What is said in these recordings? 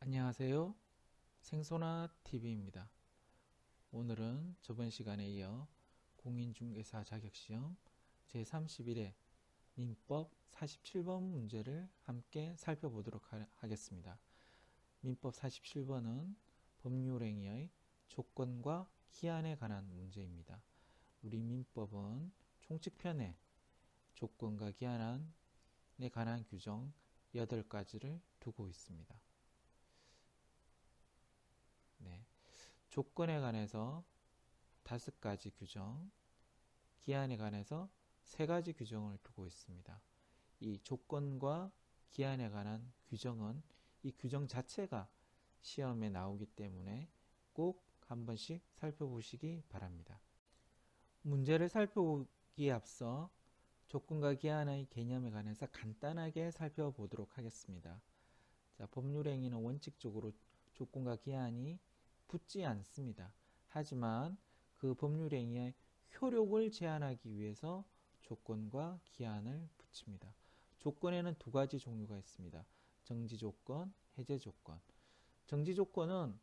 안녕하세요. 생소나 TV입니다. 오늘은 저번 시간에 이어 공인중개사 자격시험 제31회 민법 47번 문제를 함께 살펴보도록 하겠습니다. 민법 47번은 법률행위의 조건과 기한에 관한 문제입니다. 우리 민법은 총칙편에 조건과 기한에 관한 규정 8가지를 두고 있습니다. 네. 조건에 관해서 5가지 규정, 기한에 관해서 3가지 규정을 두고 있습니다. 이 조건과 기한에 관한 규정은 이 규정 자체가 시험에 나오기 때문에 꼭 한 번씩 살펴보시기 바랍니다. 문제를 살펴보기에 앞서 조건과 기한의 개념에 관해서 간단하게 살펴보도록 하겠습니다. 자, 법률행위는 원칙적으로 조건과 기한이 붙지 않습니다. 하지만 그 법률행위의 효력을 제한하기 위해서 조건과 기한을 붙입니다. 조건에는 2가지 종류가 있습니다. 정지조건, 해제조건. 정지조건은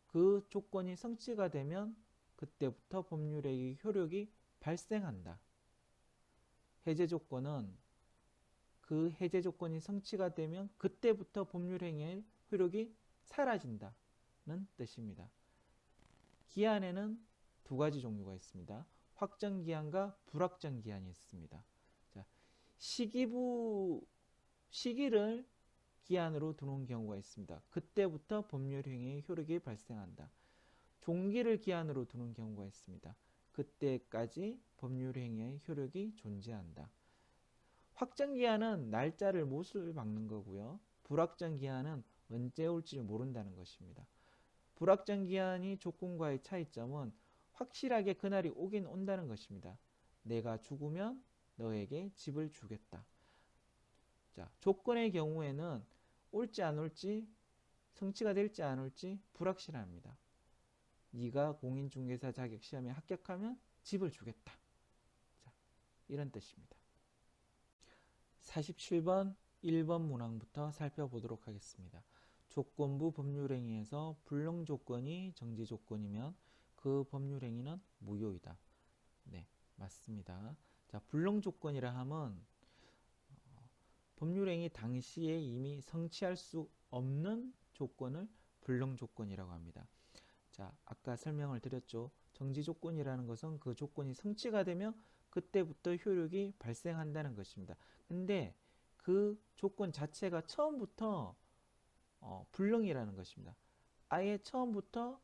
그 조건이 성취가 되면 그때부터 법률행위 효력이 발생한다. 해제조건은 그 해제조건이 성취가 되면 그때부터 법률행위의 효력이 사라진다는 뜻입니다. 기한에는 2가지 종류가 있습니다. 확정기한과 불확정기한이 있습니다. 자, 시기를 기한으로 두는 경우가 있습니다. 그때부터 법률행위의 효력이 발생한다. 종기를 기한으로 두는 경우가 있습니다. 그때까지 법률행위의 효력이 존재한다. 확정기한은 날짜를 못을 박는 거고요. 불확정기한은 언제 올지 모른다는 것입니다. 불확정기한이 조건과의 차이점은 확실하게 그날이 오긴 온다는 것입니다. 내가 죽으면 너에게 집을 주겠다. 자, 조건의 경우에는 올지 안 올지, 성취가 될지 안 올지 불확실합니다. 네가 공인중개사 자격 시험에 합격하면 집을 주겠다. 자, 이런 뜻입니다. 47번 1번 문항부터 살펴보도록 하겠습니다. 조건부 법률행위에서 불능조건이 정지조건이면 그 법률행위는 무효이다. 네, 맞습니다. 자, 불능조건이라 함은 법률행위 당시에 이미 성취할 수 없는 조건을 불능조건이라고 합니다. 자, 아까 설명을 드렸죠. 정지조건이라는 것은 그 조건이 성취가 되면 그때부터 효력이 발생한다는 것입니다. 근데 그 조건 자체가 처음부터 불능이라는 것입니다. 아예 처음부터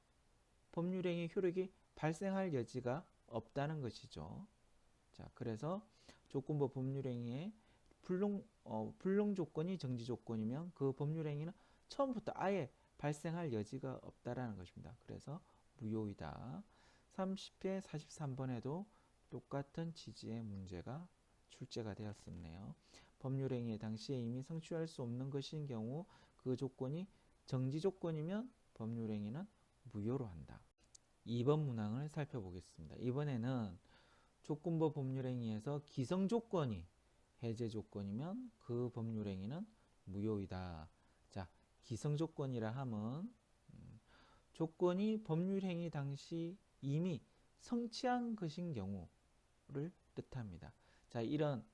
법률행위 효력이 발생할 여지가 없다는 것이죠. 자, 그래서 조건부 법률행위의 불능 조건이 정지 조건이면 그 법률행위는 처음부터 아예 발생할 여지가 없다라는 것입니다. 그래서 무효이다. 30회 43번에도 똑같은 취지의 문제가 출제가 되었었네요. 법률행위 당시에 이미 성취할 수 없는 것인 경우 그 조건이 정지 조건이면 법률행위는 무효로 한다. 2번 문항을 살펴보겠습니다. 이번에는 조건부 법률행위에서 기성조건이 해제조건이면 그 법률행위는 무효이다. 자, 기성조건이라 함은 조건이 법률행위 당시 이미 성취한 것인 경우를 뜻합니다. 자, 이런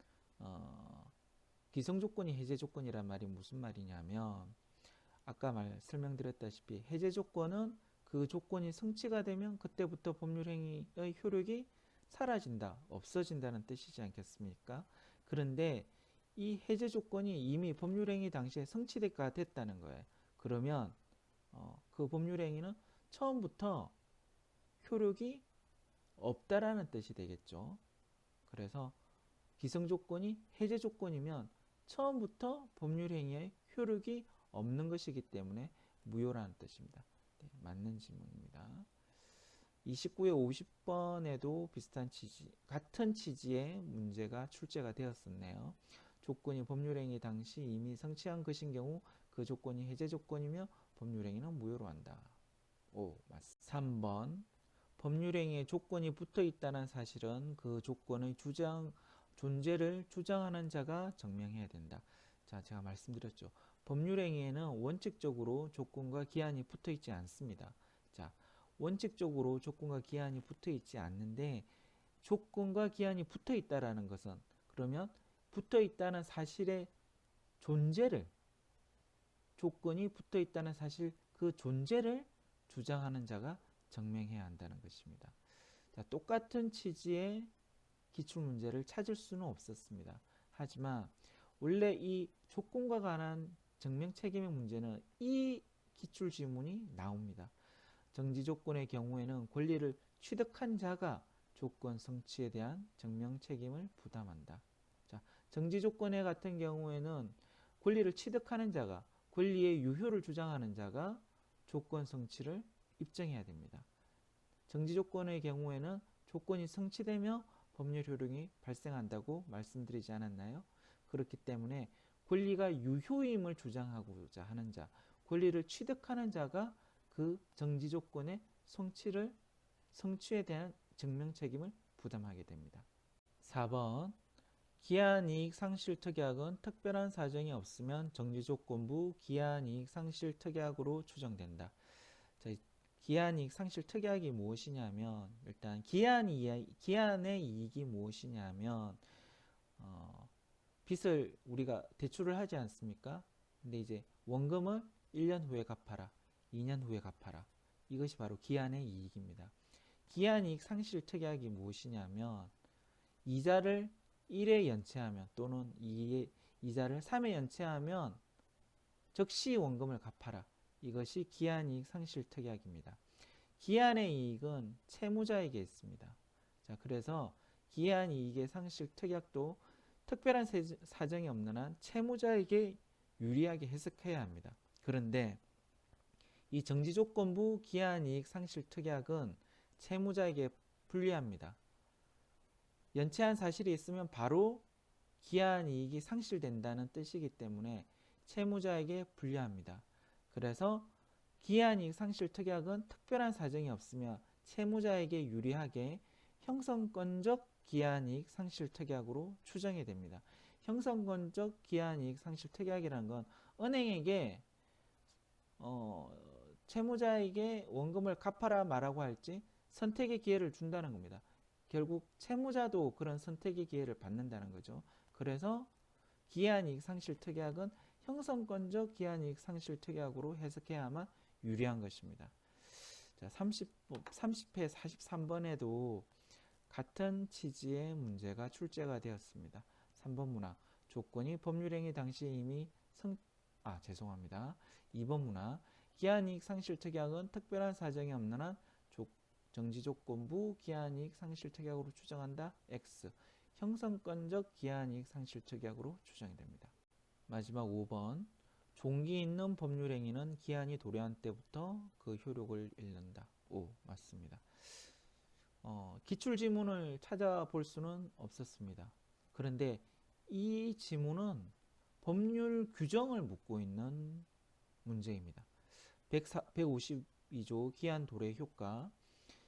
기성조건이 해제조건이란 말이 무슨 말이냐면 아까 설명드렸다시피 해제조건은 그 조건이 성취가 되면 그때부터 법률행위의 효력이 사라진다, 없어진다는 뜻이지 않겠습니까? 그런데 이 해제 조건이 이미 법률행위 당시에 성취가 됐다는 거예요. 그러면 그 법률행위는 처음부터 효력이 없다라는 뜻이 되겠죠. 그래서 기성조건이 해제 조건이면 처음부터 법률행위의 효력이 없는 것이기 때문에 무효라는 뜻입니다. 네, 맞는 질문입니다. 29회 50번에도 비슷한 취지, 같은 취지의 문제가 출제가 되었었네요. 조건이 법률행위 당시 이미 성취한 것인 경우 그 조건이 해제 조건이며 법률행위는 무효로 한다. 오, 맞습니다. 3번 법률행위에 조건이 붙어 있다는 사실은 그 조건의 존재를 주장하는 자가 증명해야 된다. 자, 제가 말씀드렸죠. 법률행위에는 원칙적으로 조건과 기한이 붙어 있지 않습니다. 자, 원칙적으로 조건과 기한이 붙어 있지 않는데 조건과 기한이 붙어 있다라는 것은 그러면 붙어 있다는 사실의 존재를 조건이 붙어 있다는 사실 그 존재를 주장하는 자가 증명해야 한다는 것입니다. 자, 똑같은 취지의 기출문제를 찾을 수는 없었습니다. 하지만 원래 이 조건과 관한 증명 책임의 문제는 이 기출 지문이 나옵니다. 정지 조건의 경우에는 권리를 취득한 자가 조건 성취에 대한 증명 책임을 부담한다. 자, 정지 조건의 같은 경우에는 권리를 취득하는 자가 권리의 유효를 주장하는 자가 조건 성취를 입증해야 됩니다. 정지 조건의 경우에는 조건이 성취되며 법률 효력이 발생한다고 말씀드리지 않았나요? 그렇기 때문에 권리가 유효임을 주장하고자 하는 자, 권리를 취득하는 자가 그 정지 조건의 성취에 대한 증명 책임을 부담하게 됩니다. 4번 기한이익 상실 특약은 특별한 사정이 없으면 정지조건부 기한이익 상실 특약으로 추정된다. 자, 기한이익 상실 특약이 무엇이냐면 일단 기한의 이익이 무엇이냐면 빚을 우리가 대출을 하지 않습니까? 근데 이제 원금을 1년 후에 갚아라, 2년 후에 갚아라. 이것이 바로 기한의 이익입니다. 기한이익 상실 특약이 무엇이냐면 이자를 1회 연체하면 또는 이자를 3회 연체하면 즉시 원금을 갚아라. 이것이 기한이익 상실 특약입니다. 기한의 이익은 채무자에게 있습니다. 자, 그래서 기한이익의 상실 특약도 특별한 사정이 없는 한 채무자에게 유리하게 해석해야 합니다. 그런데 이 정지조건부 기한이익 상실 특약은 채무자에게 불리합니다. 연체한 사실이 있으면 바로 기한이익이 상실된다는 뜻이기 때문에 채무자에게 불리합니다. 그래서 기한이익 상실 특약은 특별한 사정이 없으며 채무자에게 유리하게 형성권적 기한이익 상실 특약으로 추정이 됩니다. 형성권적 기한이익 상실 특약이라는 건 은행에게 채무자에게 원금을 갚아라 말하고 할지 선택의 기회를 준다는 겁니다. 결국 채무자도 그런 선택의 기회를 받는다는 거죠. 그래서 기한이익 상실 특약은 형성권적 기한이익 상실 특약으로 해석해야만 유리한 것입니다. 자, 30회 43번에도 같은 취지의 문제가 출제가 되었습니다. 3번 문항 조건이 법률행위 당시 이미 죄송합니다. 2번 문항 기한이익 상실 특약은 특별한 사정이 없는 한 정지조건부 기한이익 상실 특약으로 추정한다. X 형성권적 기한이익 상실 특약으로 추정이 됩니다. 마지막 5번 종기 있는 법률행위는 기한이 도래한 때부터 그 효력을 잃는다. O 맞습니다. 기출지문을 찾아볼 수는 없었습니다. 그런데 이 지문은 법률 규정을 묻고 있는 문제입니다. 152조 기한 도래 효과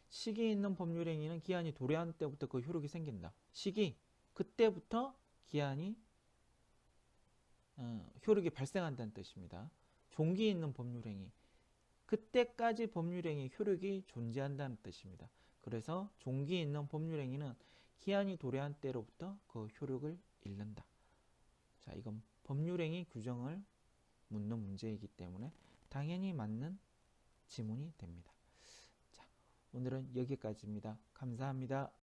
시기 있는 법률행위는 기한이 도래한 때부터 그 효력이 생긴다. 시기 그때부터 기한이 효력이 발생한다는 뜻입니다. 종기 있는 법률행위 그때까지 법률행위 효력이 존재한다는 뜻입니다. 그래서 종기 있는 법률행위는 기한이 도래한 때로부터 그 효력을 잃는다. 자, 이건 법률행위 규정을 묻는 문제이기 때문에 당연히 맞는 지문이 됩니다. 자, 오늘은 여기까지입니다. 감사합니다.